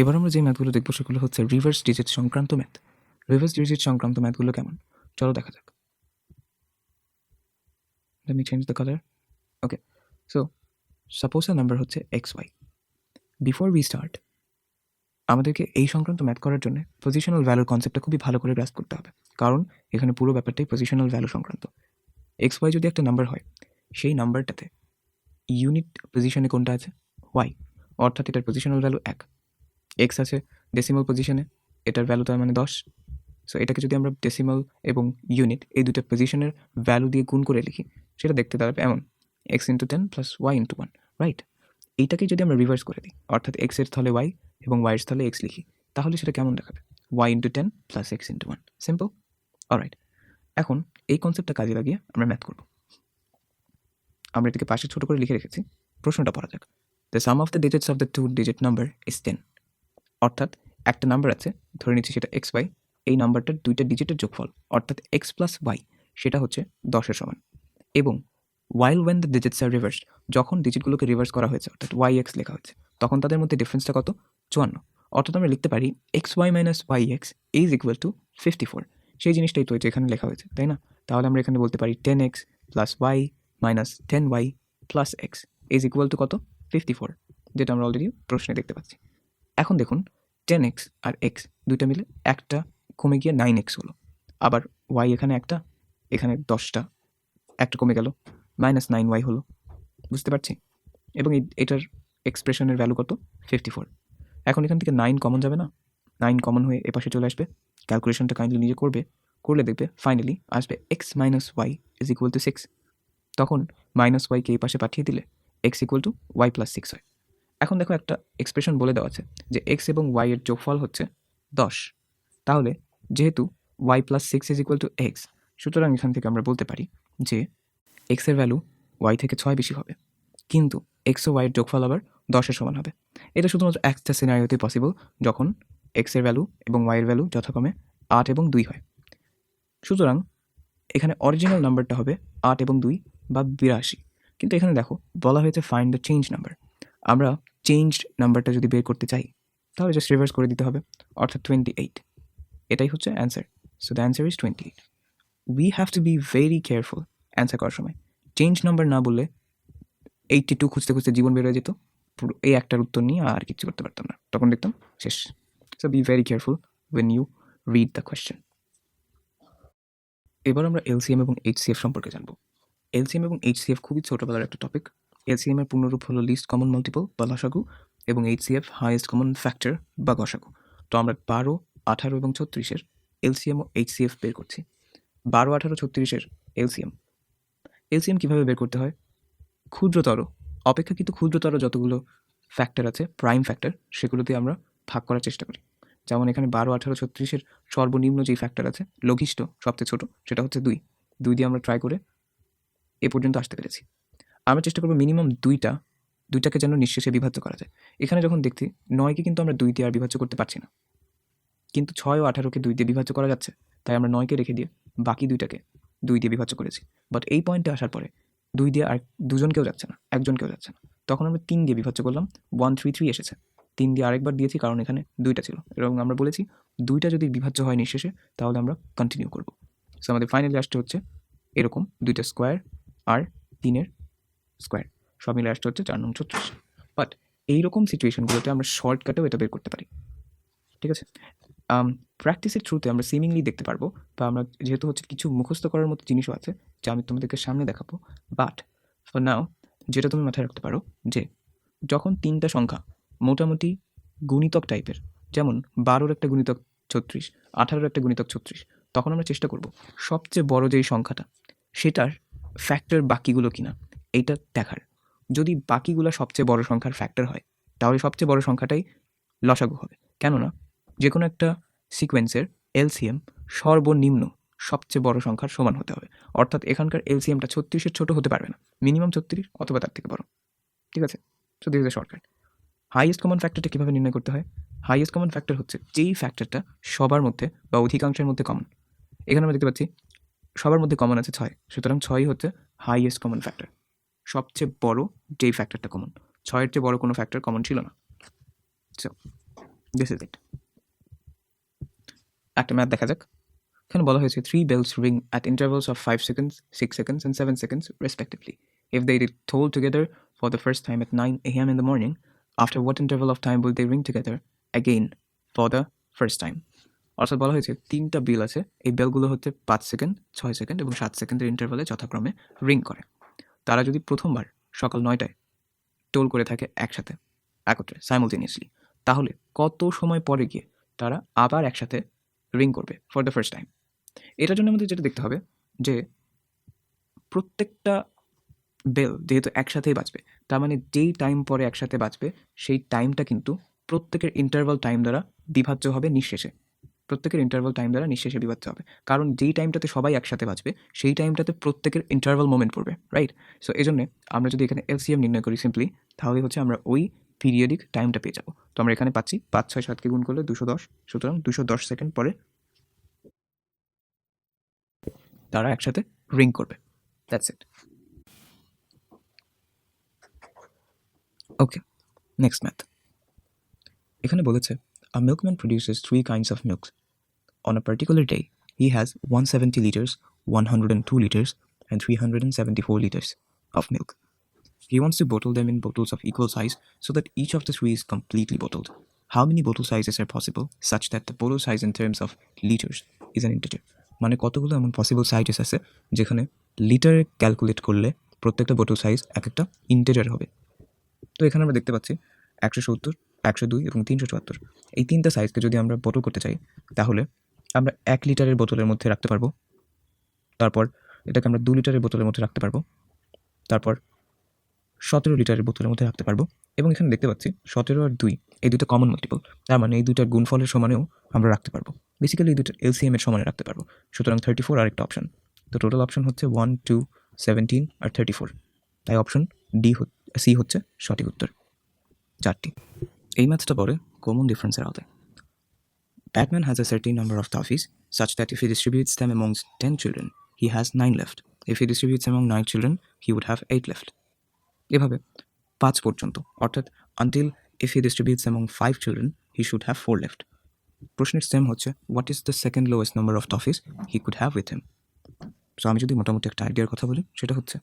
এবার আমরা যে ম্যাথগুলো দেখবো সেগুলো হচ্ছে রিভার্স ডিজিট সংক্রান্ত ম্যাথ। রিভার্স ডিজিট সংক্রান্ত ম্যাথগুলো কেমন, চলো দেখা যাক। Let me change the color. Okay, so suppose a number হচ্ছে xy. Before we start, আমাদেরকে এই সংক্রান্ত ম্যাথ করার জন্য পজিশনাল ভ্যালুর কনসেপ্টটা খুবই ভালো করে গ্রাস্প করতে হবে, কারণ এখানে পুরো ব্যাপারটাই পজিশনাল ভ্যালু সংক্রান্ত। xy যদি একটা নাম্বার হয়, সেই নাম্বারটাতে ইউনিট পজিশনে কোনটা আছে, y, অর্থাৎ এটার পজিশনাল ভ্যালু 1। x আছে ডেসিমাল পজিশনে, এটার ভ্যালু তার মানে 10। সো এটাকে যদি আমরা ডেসিমাল এবং ইউনিট এই দুটো পজিশনের ভ্যালু দিয়ে গুণ করে লিখি, সেটা দেখতে দাঁড়াবে এমন x into 10 plus y into 1, right? এইটাকে যদি আমরা রিভার্স করে দিই, অর্থাৎ x এর স্থলে y এবং y এর স্থলে x লিখি, তাহলে সেটা কেমন দেখাবে? y into 10 plus x into 1, simple. Alright, এখন এই কনসেপ্টটা কাজে লাগিয়ে আমরা ম্যাথ করব। আমরা এটাকে পাশে ছোট করে লিখে রেখেছি, প্রশ্নটা পড়া যাক। The sum of the digits of the two digit number is 10। অর্থাৎ একটা নাম্বার আছে, ধরে নিচ্ছি সেটা xy, এই নাম্বারটার দুইটা ডিজিটের যোগফল অর্থাৎ x প্লাস y সেটা হচ্ছে 10-এর সমান। এবং while when the digits are reversed, যখন ডিজিটগুলোকে রিভার্স করা হয়েছে অর্থাৎ yx লেখা হয়েছে, তখন তাদের মধ্যে ডিফারেন্সটা কত? 54। অর্থাৎ আমরা লিখতে পারি xy minus yx is equal to 54। সেই জিনিসটাই তো এখানে লেখা হয়েছে, তাই না? তাহলে আমরা এখানে বলতে পারি 10x plus y minus 10y plus x is equal to কত? 54, যেটা আমরা অলরেডি প্রশ্নে দেখতে পাচ্ছি। এখন দেখুন 10x আর x দুইটা মিলে একটা কমে গিয়ে 9x হলো, আবার y এখানে একটা, এখানে 10টা, একটা কমে গেল, মাইনাস 9y হলো, বুঝতে পারছি? এবং এটার এক্সপ্রেশনের ভ্যালু কত? 54। এখন এখান থেকে 9 কমন যাবে না? 9 কমন হয়ে এপাশে চলে আসবে। ক্যালকুলেশনটা কাইন্ডলি নিজে করলে দেখবে ফাইনালি আসবে x minus y is equal to 6। তখন মাইনাস ওয়াইকে এই পাশে পাঠিয়ে দিলে x equal to y plus 6 হয়। এখন দেখো একটা এক্সপ্রেশন বলে দেওয়া আছে যে x এবং y এর যোগফল হচ্ছে 10। তাহলে যেহেতু y plus 6 is equal to x, সুতরাং এখান থেকে আমরা বলতে পারি যে x এর ভ্যালু y থেকে 6 বেশি হবে, কিন্তু x ও y এর যোগফল আবার 10-এর সমান হবে। এটা শুধুমাত্র একটা সিনারিওতে পসিবল, যখন x এর ভ্যালু এবং y এর ভ্যালু যথাক্রমে 8 এবং 2 হয়। সুতরাং এখানে অরিজিনাল নাম্বারটা হবে 8 এবং 2 বা 82। কিন্তু এখানে দেখো বলা হয়েছে ফাইন্ড দ্য চেঞ্জ নাম্বার। আমরা চেঞ্জড নাম্বারটা যদি বের করতে চাই, তাহলে জাস্ট রিভার্স করে দিতে হবে, অর্থাৎ 28। এটাই হচ্ছে answer. So the answer is 28। We have to B very careful answer করার সময়। চেঞ্জ নাম্বার না বললে 82 খুঁজতে খুঁজতে জীবন বের হয়ে যেত, পুরো এই একটার উত্তর নিয়ে আর কিছু করতে পারতাম না, তখন দেখতাম শেষ। So be very careful when you read the question. এবার আমরা এলসিএম এবং এইচসিএফ সম্পর্কে জানবো। এলসিএম এবং এইচসিএফ খুবই ছোটোবেলার একটা টপিক। এলসিএম এর পূর্ণরূপ হলো লিস্ট কমন মাল্টিপল বা লসাগু, এবং এইচসিএফ হাইয়েস্ট কমন ফ্যাক্টর বা গসাগু। তো আমরা 12, 18 এবং 36-এর এলসিএম ও এইচসিএফ বের করছি। 12, 18, 36-এর এলসিএম কীভাবে বের করতে হয়? ক্ষুদ্রতর, অপেক্ষাকৃত ক্ষুদ্রতর যতগুলো ফ্যাক্টর আছে, প্রাইম ফ্যাক্টর, সেগুলো দিয়ে আমরা ভাগ করার চেষ্টা করি। যেমন এখানে 12, 18, 36-এর সর্বনিম্ন যেই ফ্যাক্টর আছে, লঘিষ্ঠ সবচেয়ে ছোট, সেটা হচ্ছে 2। 2 দিয়ে আমরা ট্রাই করে এ পর্যন্ত আসতে পেরেছি। আমরা চেষ্টা করবো মিনিমাম দুইটাকে যেন নিঃশেষে বিভাজ্য করা যায়। এখানে যখন দেখছি 9কে কিন্তু আমরা 2 দিয়ে আর বিভাজ্য করতে পারছি না, কিন্তু 6 ও 18-কে 2 দিয়ে বিভাজ্য করা যাচ্ছে, তাই আমরা 9কে রেখে দিয়ে বাকি দুইটাকে 2 দিয়ে বিভাজ্য করেছি। বাট এই পয়েন্টে আসার পরে 2 দিয়ে আর দুজনকেও যাচ্ছে না, একজনকেও যাচ্ছে না, তখন আমরা 3 দিয়ে বিভাজ্য করলাম, 1 3 3 এসেছে। 3 দিয়ে আরেকবার দিয়েছি কারণ এখানে 2টা ছিল, এবং আমরা বলেছি 2টা যদি বিভাজ্য হয় নিঃশেষে, তাহলে আমরা কন্টিনিউ করব। সো আমাদের ফাইনালি আসতে হচ্ছে এরকম 2টা স্কোয়ার আর 3-এর স্কোয়ার, সব মিলে আসতে হচ্ছে 4 নং 36। বাট এইরকম সিচুয়েশনগুলোতে আমরা শর্টকাটেও এটা বের করতে পারি, ঠিক আছে? প্র্যাকটিসের থ্রুতে আমরা সিমিংলি দেখতে পারবো, বা আমরা যেহেতু হচ্ছে কিছু মুখস্থ করার মতো জিনিসও আছে যা আমি তোমাদেরকে সামনে দেখাবো। বাট ফর নাও যেটা তুমি মাথায় রাখতে পারো যে যখন 3টা সংখ্যা মোটামুটি গুণিতক টাইপের, যেমন 12-র একটা গুণিতক 36, 18-র একটা গুণিতক 36, তখন আমরা চেষ্টা করব সবচেয়ে বড় যেই সংখ্যাটা সেটার ফ্যাক্টর বাকিগুলো কিনা এইটা দেখার। যদি বাকিগুলো সবচেয়ে বড় সংখ্যার ফ্যাক্টর হয়, তাহলে সবচেয়ে বড় সংখ্যাটাই লসাগু হবে। কেননা যে কোনো একটা সিকোয়েন্সের এলসিএম সর্বনিম্ন সবচেয়ে বড় সংখ্যার সমান হতে হবে, অর্থাৎ এখানকার এলসিএমটা 36-এর ছোট হতে পারবে না, মিনিমাম 36 অথবা তার থেকে বড়, ঠিক আছে? So this is a shortcut. Highest common ফ্যাক্টরটা কীভাবে নির্ণয় করতে হয়? হাইয়েস্ট কমন ফ্যাক্টর হচ্ছে যেই ফ্যাক্টরটা সবার মধ্যে বা অধিকাংশের মধ্যে কমন। এখানে আমরা দেখতে পাচ্ছি সবার মধ্যে কমন আছে 6, সুতরাং 6ই হচ্ছে হাইয়েস্ট কমন ফ্যাক্টর, সবচেয়ে বড় যেই ফ্যাক্টরটা কমন। 6-এর চেয়ে বড় কোনো ফ্যাক্টর কমন ছিল না। So this is it. একটা ম্যাথ দেখা যাক। এখানে বলা হয়েছে 3 bells ring at intervals of 5 seconds, 6 seconds, and 7 seconds, respectively. If they toll together for the first time at 9 a.m. in the morning, after what interval of time will they ring together again for the first time? অর্থাৎ বলা হয়েছে 3টা bell আছে, এই বেলগুলো হচ্ছে 5 second, 6 second এবং 7 সেকেন্ডের ইন্টারভালে যথাক্রমে রিং করে। তারা যদি প্রথমবার সকাল 9টায় টোল করে থাকে একসাথে, একত্রে, সাইমultaneously, তাহলে কত সময় পরে গিয়ে তারা আবার একসাথে রিং করবে ফর দ্য ফার্স্ট টাইম? এটার জন্য আমাদের যেটা দেখতে হবে যে প্রত্যেকটা বেল যেহেতু একসাথেই বাজবে, তার মানে যেই টাইম পরে একসাথে বাজবে সেই টাইমটা কিন্তু প্রত্যেকের ইন্টারভাল টাইম দ্বারা বিভাজ্য হবে নিঃশেষে। প্রত্যেকের ইন্টারভাল টাইম দ্বারা নিঃশেষে বিভাজ্য হবে, কারণ যেই টাইমটাতে সবাই একসাথে বাজবে সেই টাইমটাতে প্রত্যেকের ইন্টারভাল মোমেন্ট পড়বে, রাইট? সো এই জন্যে আমরা যদি এখানে এলসিএম নির্ণয় করি সিম্পলি, তাহলে হচ্ছে আমরা ওই পিরিয়ডিক টাইমটা পেয়ে যাবো। তো আমরা এখানে পাচ্ছি 5, 6, 7কে গুণ করলে 210, সুতরাং 210 সেকেন্ড পরে তারা একসাথে রিং করবে। That's it. Okay, next math. এখানে বলেছে a milkman produces 3 kinds of milk. On a particular day, he has 170 liters, 102 liters, and 374 liters of milk. He wants to bottle them in bottles of equal size so that each of the 3 is completely bottled. How many bottle sizes are possible such that the bottle size in terms of liters is an integer? মানে কতগুলো এমন possible sizes আছে যেখানে লিটারে calculate করলে প্রত্যেকটা বোতল size এক একটা ইন্টিজার হবে। তো এখানে আমরা দেখতে পাচ্ছি 170, 102 এবং 374, এই 3টা সাইজকে যদি আমরা বোতল করতে চাই তাহলে আমরা 1 লিটারের বোতলের মধ্যে রাখতে পারবো, তারপর এটাকে আমরা 2 লিটারের বোতলের মধ্যে রাখতে পারবো, তারপর 17 লিটারের বোতলের মধ্যে রাখতে পারবো, এবং এখানে দেখতে পাচ্ছি 17 আর 2 এই দুটো কমন মাল্টিপল, তার মানে এই দুইটার গুণফলের সমানেও আমরা রাখতে পারবো। বেসিক্যালি এই দুটোর এলসিএম এর সমানে রাখতে পারবো, সুতরাং 34 আর একটা অপশন। তো টোটাল অপশন হচ্ছে 1, 2, 17 আর 34, তাই অপশন সি হচ্ছে সঠিক উত্তর। 4টি। এই ম্যাথটা পরে কমন ডিফারেন্সের আওতায়। Batman has a certain number of toffees such that if he distributes them amongst 10 children, he has 9 left. If he distributes among 9 children, he would have 8 left. এভাবে 5 পর্যন্ত, অর্থাৎ until if he distributes among 5 children, he should have 4 left. প্রশ্নের stem হচ্ছে what is the second lowest number of toffees he could have with him? So আমি যদি মোটামুটি একটা আইডিয়ার কথা বলি, সেটা হচ্ছে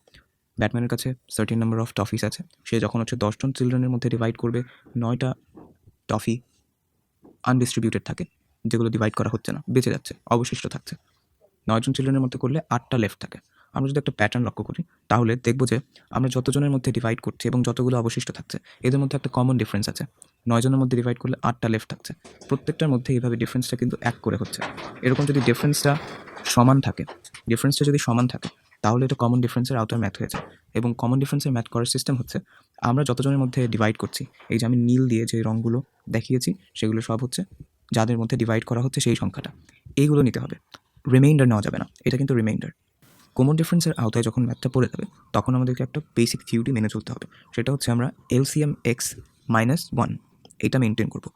ব্যাটম্যানের কাছে সার্টেন নাম্বার অফ টফিস আছে, সে যখন হচ্ছে 10 জন চিলড্রেনের মধ্যে ডিভাইড করবে, 9টা টফি আনডিস্ট্রিবিউটেড থাকে, যেগুলো ডিভাইড করা হচ্ছে না, বেঁচে যাচ্ছে, অবশিষ্ট থাকছে। 9 জন চিলড্রেনের মধ্যে করলে 8টা লেফট থাকে। আমরা যদি একটা প্যাটার্ন লক্ষ্য করি তাহলে দেখব যে আমরা যতজনের মধ্যে ডিভাইড করছি এবং যতগুলো অবশিষ্ট থাকছে এদের মধ্যে একটা কমন ডিফারেন্স আছে। 9 জনের মধ্যে ডিভাইড করলে 8টা লেফট থাকছে, প্রত্যেকটার মধ্যে এইভাবে ডিফারেন্সটা কিন্তু 1 করে হচ্ছে। এরকম যদি ডিফারেন্সটা সমান থাকে, তাহলে এটা কমন ডিফারেন্সের আওতায় ম্যাথ হয়ে যায়। এবং কমন ডিফারেন্সের ম্যাথ করার সিস্টেম হচ্ছে আমরা যতজনের মধ্যে ডিভাইড করছি, এই যে আমি নীল দিয়ে যে রঙগুলো দেখিয়েছি সেগুলো সব হচ্ছে যাদের মধ্যে ডিভাইড করা হচ্ছে সেই সংখ্যাটা, এইগুলো নিতে হবে, রিমাইন্ডার নেওয়া যাবে না, এটা কিন্তু রিমাইন্ডার। কমন ডিফারেন্সের আওতায় যখন ম্যাথটা পড়ে যাবে তখন আমাদেরকে একটা বেসিক থিওরি মেনে চলতে হবে, সেটা হচ্ছে আমরা এলসিএম এক্স মাইনাস 1 এটা মেনটেন করব।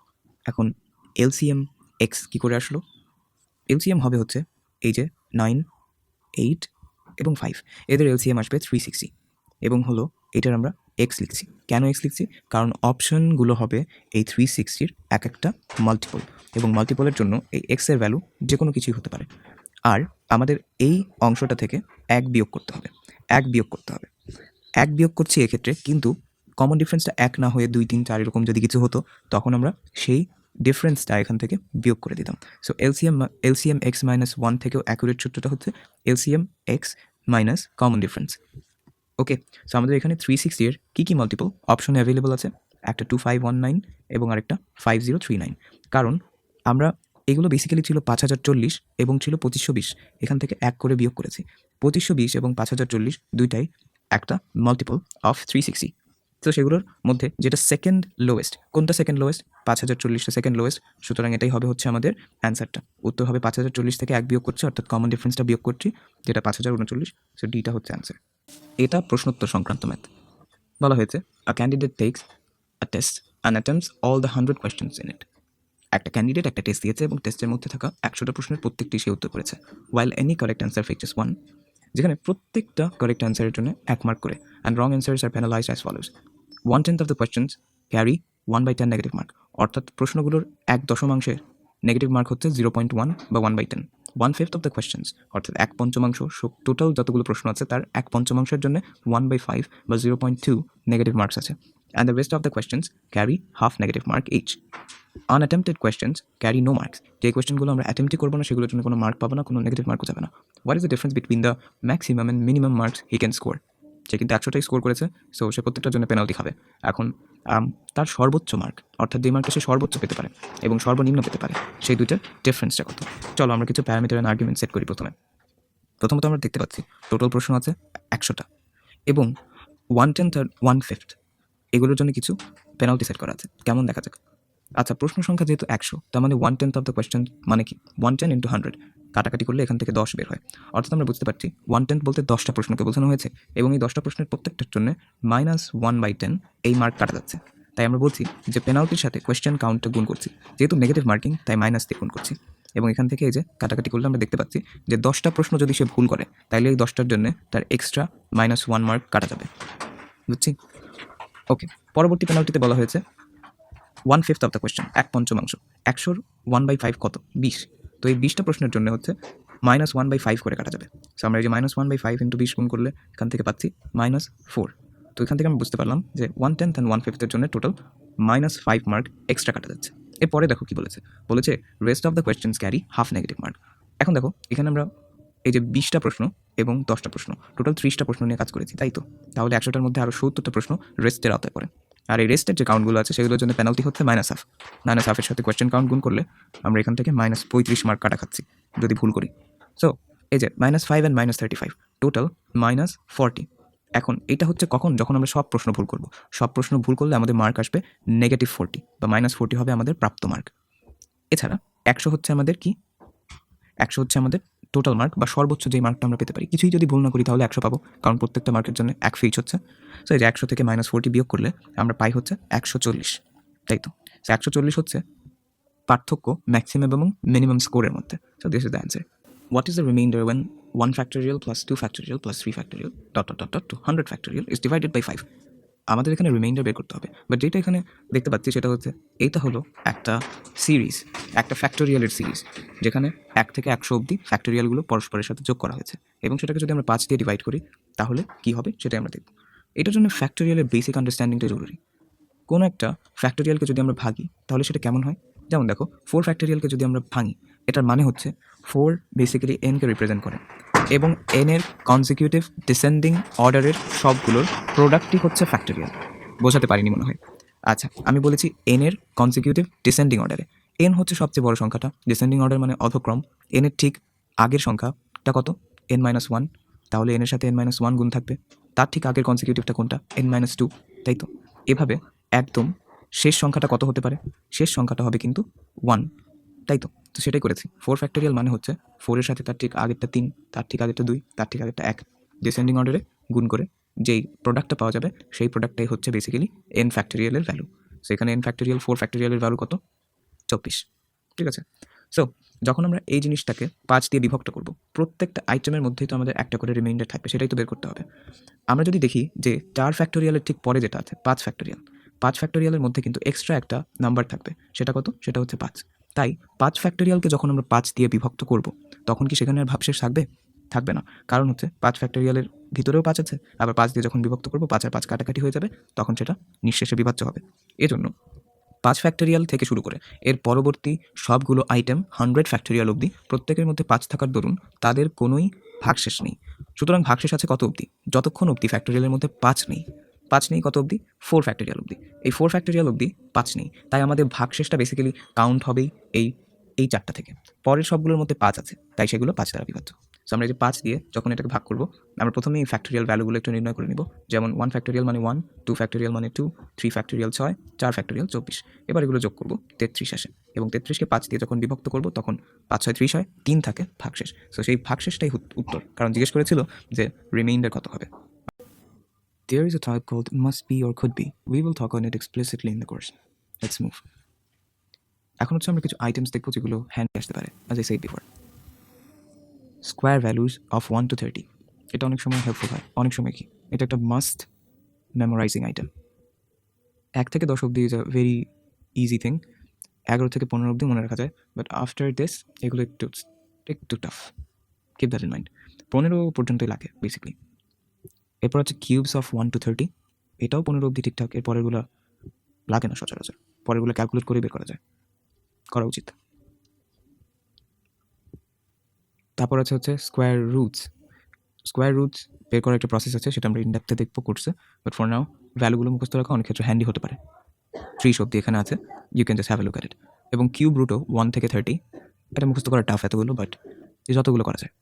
এখন এলসিএম এক্স কী করে আসলো? এলসিএম হবে হচ্ছে এই যে 9, 8 এবং 5, এদের এলসিএম আসবে 360 এবং হলো এটার আমরা এক্স লিখছি। কেন এক্স লিখছি? কারণ অপশনগুলো হবে এই 360-র এক একটা মাল্টিপল, এবং মাল্টিপলের জন্য এই এক্সের ভ্যালু যে কোনো কিছুই হতে পারে। আর আমাদের এই অংশটা থেকে 1 বিয়োগ করতে হবে, 1 বিয়োগ করছি এক্ষেত্রে, কিন্তু কমন ডিফারেন্সটা 1 না হয়ে 2, 3, 4 এরকম যদি কিছু হতো তখন আমরা সেই ডিফারেন্সটা এখান থেকে বিয়োগ করে দিতাম। সো এলসিএম এক্স মাইনাস 1 থেকেও অ্যাকুরেট সূত্রটা হচ্ছে LCM x minus common difference. Okay, so আমাদের এখানে 360 এর কী মাল্টিপল অপশনে অ্যাভেলেবল আছে? একটা 2519 এবং আরেকটা 5039। কারণ আমরা এগুলো বেসিক্যালি ছিল 5040 এবং ছিল 2520, এখান থেকে 1 করে বিয়োগ করেছি। 2520 এবং 5040 দুইটাই একটা মাল্টিপল অফ 360। তো সেগুলোর মধ্যে যেটা সেকেন্ড লোয়েস্ট, কোনটা সেকেন্ড লোয়েস্ট? 5040টা সেকেন্ড লোয়েস্ট, সুতরাং এটাই হবে হচ্ছে আমাদের অ্যান্সারটা। উত্তর হবে 5040 থেকে 1 বিয়োগ করছি, অর্থাৎ কমন ডিফারেন্সটা বিয়োগ করছি, যেটা 5039। সো ডিটা হচ্ছে অ্যান্সার। এটা প্রশ্নোত্তর সংক্রান্ত ম্যাথ। বলা হয়েছে আ candidate takes a test and attempts all the 100 questions in it. একটা ক্যান্ডিডেট একটা টেস্ট দিয়েছে এবং টেস্টের মধ্যে থাকা 100টা প্রশ্নের প্রত্যেকটি সে উত্তর করেছে। While any correct answer fetches 1, যেখানে প্রত্যেকটা কারেক্ট অ্যান্সারের জন্য 1 মার্ক করে, and wrong answers are penalised as follows. 1/10 of the questions carry 1/10 negative mark. অর্থাৎ প্রশ্নগুলোর 1/10 নেগেটিভ মার্ক হচ্ছে 0.1 বা 1/10। 1/5 অফ দ্য কোয়েশ্চেন্স অর্থাৎ 1/5 টোটাল যতগুলো প্রশ্ন আছে তার 1/5 জন্য 1/5 বা 0.2 নেগেটিভ মার্কস আছে। And the rest of the questions carry half negative mark each. Unattempted questions carry no marks. যে কোয়েশ্চেনগুলো আমরা অ্যাটেম্পটই করবো না সেগুলোর জন্য কোনো মার্ক পাবো না, কোনো নেগেটিভ মার্কও যাবে না। What is the difference between the maximum and minimum marks he can score? সে কিন্তু 100টাই স্কোর করেছে, সো সে প্রত্যেকটার জন্য পেনাল্টি খাবে। এখন তার সর্বোচ্চ মার্ক অর্থাৎ যে মার্কটা সে সর্বোচ্চ পেতে পারে এবং সর্বনিম্ন পেতে পারে সেই দুইটার ডিফারেন্সটা কত? চলো আমরা কিছু প্যারামিটার অ্যান্ড আর্গুমেন্ট সেট করি। প্রথমত আমরা দেখতে পাচ্ছি টোটাল প্রশ্ন আছে 100টা এবং 1/10 আর 1/5 এগুলোর জন্য কিছু পেনাল্টি সেট করা আছে। কেমন দেখা যাক? আচ্ছা, প্রশ্ন সংখ্যা যেহেতু 100, তার মানে 1/10 অফ দ্য কোয়েশ্চেন মানে কি? 110 ইন্টু 100 কাটাকাটি করলে এখান থেকে 10 বের হয়। অর্থাৎ আমরা বুঝতে পারছি 1/10 বলতে 10টা প্রশ্নকে বোঝানো হয়েছে এবং এই 10টা প্রশ্নের প্রত্যেকটার জন্য -1/10 এই মার্ক কাটা যাচ্ছে। তাই আমরা বলছি যে পেনাল্টির সাথে কোয়েশ্চেন কাউন্টটা গুণ করছি, যেহেতু নেগেটিভ মার্কিং তাই মাইনাস দিয়ে গুণ করছি। এবং এখান থেকে এই যে কাটাকাটি করলে আমরা দেখতে পাচ্ছি যে 10টা প্রশ্ন যদি সে ভুল করে তাহলে এই 10টার জন্য তার এক্সট্রা -1 মার্ক কাটা যাবে। বুঝছি? ওকে, পরবর্তী পেনাল্টিতে বলা হয়েছে 1/5 অফ দ্য কোয়েশ্চেন, 1/5। 100-র 1/5 কত? 20। তো এই 20টা প্রশ্নের জন্য হচ্ছে -1/5 করে কাটা যাবে। সো আমরা এই যে -1/5 ইন্টু 20 গুণ করলে এখান থেকে পাচ্ছি -4। তো এখান থেকে আমি বুঝতে পারলাম যে 1/10 অ্যান্ড 1/5 জন্য টোটাল -5 মার্ক এক্সট্রা কাটা যাচ্ছে। এরপরে দেখো কি বলেছে, rest of the questions carry half negative mark. এখন দেখো এখানে আমরা এই যে 20টা প্রশ্ন এবং 10টা প্রশ্ন টোটাল 30টা প্রশ্ন নিয়ে কাজ করেছি, তাই তো? তাহলে 100টার মধ্যে আরও 70টা প্রশ্ন রেস্টের আওতায় পড়ে। আর এই রেস্টের যে কাউন্টগুলো আছে সেগুলোর জন্য পেনাল্টি হচ্ছে -1/2। -1/2 সাথে কোয়েশ্চেন কাউন্ট গুণ করলে আমরা এখান থেকে -35 মার্ক কাটা খাচ্ছি যদি ভুল করি। সো এই যে -5 অ্যান্ড -35 টোটাল -40। এখন এটা হচ্ছে কখন? যখন আমরা সব প্রশ্ন ভুল করব। সব প্রশ্ন ভুল করলে আমাদের মার্ক আসবে -40 বা -40 হবে আমাদের প্রাপ্ত মার্ক। এছাড়া 100 হচ্ছে আমাদের কি? 100 হচ্ছে আমাদের টোটাল মার্ক বা সর্বোচ্চ যেই মার্কটা আমরা পেতে পারি। কিছুই যদি ভুল না করি তাহলে 100 পাবো, কারণ প্রত্যেকটা মার্কের জন্য 1 ফিচ হচ্ছে। সো এই যে 100 থেকে -40 বিয়োগ করলে আমরা পাই হচ্ছে 140, তাই তো? সো 140 হচ্ছে পার্থক্য ম্যাক্সিমাম এবং মিনিমাম স্কোরের মধ্যে। So this is the answer. What is the reminder when 1 factorial plus 2 factorial plus 3 factorial to 100 factorial is divided by 5? আমাদের এখানে রিমাইন্ডার বের করতে হবে, বাট যেটা এখানে দেখতে পাচ্ছি সেটা হচ্ছে এইটা হলো একটা সিরিজ, একটা ফ্যাক্টোরিয়ালের সিরিজ, যেখানে 1 থেকে 100 অবধি ফ্যাক্টোরিয়ালগুলো পরস্পরের সাথে যোগ করা হয়েছে এবং সেটাকে যদি আমরা 5 দিয়ে ডিভাইড করি তাহলে কী হবে সেটাই আমরা দেখব। এটার জন্য ফ্যাক্টোরিয়ালের বেসিক আন্ডারস্ট্যান্ডিংটা জরুরি। কোনো একটা ফ্যাক্টোরিয়ালকে যদি আমরা ভাগি তাহলে সেটা কেমন হয়? যেমন দেখো 4 ফ্যাক্টোরিয়ালকে যদি আমরা ভাঙি, এটার মানে হচ্ছে 4 বেসিক্যালি এনকে রিপ্রেজেন্ট করে এবং এনের কনজিকিউটিভ ডিসেন্ডিং অর্ডারের সবগুলোর প্রোডাক্টই হচ্ছে ফ্যাক্টোরিয়াল। বোঝাতে পারিনি মনে হয়। আচ্ছা, আমি বলেছি এনের কনজিকিউটিভ ডিসেন্ডিং অর্ডারে। এন হচ্ছে সবচেয়ে বড় সংখ্যাটা, ডিসেন্ডিং অর্ডার মানে অধক্রম। এনের ঠিক আগের সংখ্যাটা কত? n-1। তাহলে এনের সাথে n-1 গুণ থাকবে। তার ঠিক আগের কনজিকিউটিভটা কোনটা? n-2, তাই তো? এভাবে একদম শেষ সংখ্যাটা কত হতে পারে? শেষ সংখ্যাটা হবে কিন্তু 1, তাই তো? তো সেটাই করেছি। 4 ফ্যাক্টোরিয়াল মানে হচ্ছে 4 এর সাথে তার ঠিক আগেরটা 3, তার ঠিক আগেরটা 2, তার ঠিক আগেরটা 1 ডিসেন্ডিং অর্ডারে গুণ করে যেই প্রোডাক্টটা পাওয়া যাবে সেই প্রোডাক্টটাই হচ্ছে বেসিক্যালি n ফ্যাক্টোরিয়ালের ভ্যালু। সেখানে n ফ্যাক্টোরিয়াল 4 ফ্যাক্টোরিয়ালের ভ্যালু কত? 24। ঠিক আছে? সো যখন আমরা এই জিনিসটাকে 5 দিয়ে বিভক্ত করব, প্রত্যেকটা আইটেমের মধ্যেই তো আমাদের একটা করে রিমাইন্ডার থাকবে, সেটাই তো বের করতে হবে। আমরা যদি দেখি যে 4 ফ্যাক্টোরিয়ালের ঠিক পরে যেটা আছে 5 ফ্যাক্টোরিয়াল, 5 ফ্যাক্টোরিয়ালের মধ্যে কিন্তু এক্সট্রা একটা নাম্বার থাকবে, সেটা কত? সেটা হচ্ছে 5। তাই 5 ফ্যাক্টোরিয়ালকে যখন আমরা 5 দিয়ে বিভক্ত করব তখন কি সেখানে আর ভাগশেষ থাকবে? থাকবে না। কারণ হচ্ছে 5 ফ্যাক্টোরিয়ালের ভিতরেও 5 আছে, আবার 5 দিয়ে যখন বিভক্ত করব 5 আর 5 কাটাকাটি হয়ে যাবে, তখন সেটা নিঃশেষে বিভাজ্য হবে। এজন্য 5 ফ্যাক্টোরিয়াল থেকে শুরু করে এর পরবর্তী সবগুলো আইটেম 100 ফ্যাক্টোরিয়াল অবধি প্রত্যেকের মধ্যে 5 থাকার দরুন তাদের কোনোই ভাগশেষ নেই। সুতরাং ভাগশেষ আছে কত অবধি? যতক্ষণ অবধি ফ্যাক্টোরিয়ালের মধ্যে 5 নেই। 5 নেই কত অবধি? 4 ফ্যাক্টোরিয়াল অবধি। এই 4 ফ্যাক্টোরিয়াল অবধি 5 নেই, তাই আমাদের ভাগশেষটা বেসিক্যালি কাউন্ট হবেই এই 4টা থেকে। পরের সবগুলোর মধ্যে 5 আছে, তাই সেগুলো 5 দ্বারা বিভাজ্য। সো আমরা এই যে 5 দিয়ে যখন এটাকে ভাগ করব, আমরা প্রথমে এই ফ্যাক্টোরিয়াল ভ্যালুগুলো একটু নির্ণয় করে নিব। যেমন 1 ফ্যাক্টোরিয়াল মানে 1, 2 ফ্যাক্টোরিয়াল মানে 2, 3 ফ্যাক্টোরিয়াল 6, 4 ফ্যাক্টোরিয়াল 24। এবার এগুলো যোগ করব 33 আসে এবং 33কে 5 দিয়ে যখন বিভক্ত করব তখন 5 6 30 হয়, 3 থাকে ভাগশেষ। সো সেই ভাগশেষটাই উত্তর, কারণ জিজ্ঞেস করেছিল যে রিমাইন্ডার কত হবে। There is a type called must be or could be. We will talk on it explicitly in the course. Let's move. এখন হচ্ছে আমরা কিছু আইটেমস দেখব যেগুলো হ্যান্ডে আসতে পারে, as I said before. Square values of 1 to 30. এটা অনেক সময় হেল্পফুল হয়, অনেক সময় কি এটা একটা মাস্ট মেমোরাইজিং আইটেম। 1 থেকে 10 অবধি is a very easy thing. 11 থেকে 15 অবধি মনে রাখা যায়, বাট আফটার দিস এগুলো একটু tough. Keep that in mind. 15 পর্যন্তই লাগে বেসিক্যালি। এরপর হচ্ছে কিউবস অফ 1 to 30, এটাও 15 অবধি ঠিকঠাক। এর পরেরগুলো লাগে না সচরাচর, পরেরগুলো ক্যালকুলেট করে বের করা উচিত। তারপর হচ্ছে স্কোয়ার রুটস। স্কোয়ার রুটস বের করার একটা প্রসেস আছে, সেটা আমরা ইনডেপথে দেখবো কোর্সে, বাট ফর নাও ভ্যালুগুলো মুখস্থ রাখা অনেক ক্ষেত্রে হ্যান্ডি হতে পারে। 30 অবধি এখানে আছে, you can just have a look at it. এবং কিউব রুটও 1 থেকে 30, এটা মুখস্থ করা টাফ এতগুলো, বাট যতগুলো করা যায়।